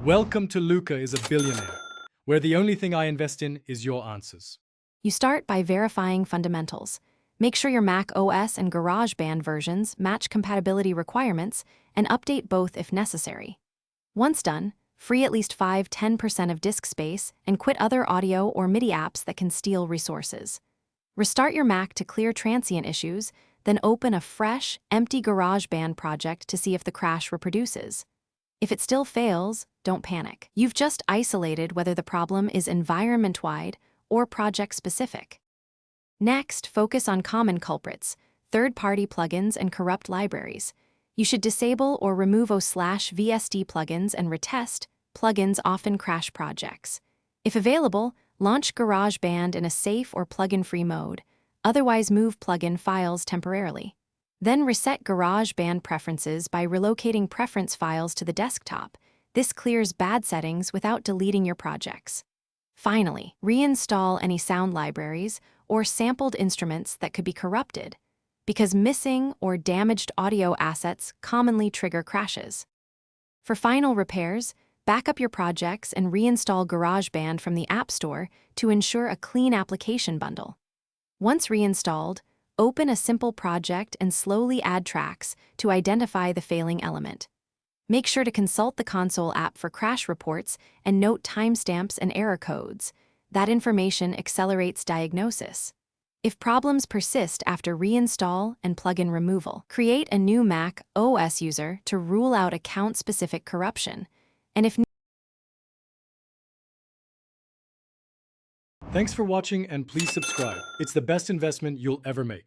Welcome to Luca is a Billionaire, where the only thing I invest in is your answers. You start by verifying fundamentals. Make sure your Mac OS and Garageband versions match compatibility requirements and update both if necessary. Once done, free at least 5–10% of disk space and quit other audio or MIDI apps that can steal resources. Restart your Mac to clear transient issues, then open a fresh, empty Garageband project to see if the crash reproduces. If it still fails, don't panic. You've just isolated whether the problem is environment-wide or project-specific. Next, focus on common culprits, third-party plugins and corrupt libraries. You should disable or remove O/VSD plugins and retest. Plugins often crash projects. If available, launch GarageBand in a safe or plugin-free mode. Otherwise, move plugin files temporarily. Then reset GarageBand preferences by relocating preference files to the desktop. This clears bad settings without deleting your projects. Finally, reinstall any sound libraries or sampled instruments that could be corrupted, because missing or damaged audio assets commonly trigger crashes. For final repairs, back up your projects and reinstall GarageBand from the App Store to ensure a clean application bundle. Once reinstalled, open a simple project and slowly add tracks to identify the failing element. Make sure to consult the console app for crash reports and note timestamps and error codes. That information accelerates diagnosis. If problems persist after reinstall and plugin removal, create a new Mac OS user to rule out account-specific corruption. And if Thanks for watching and please subscribe. It's the best investment you'll ever make.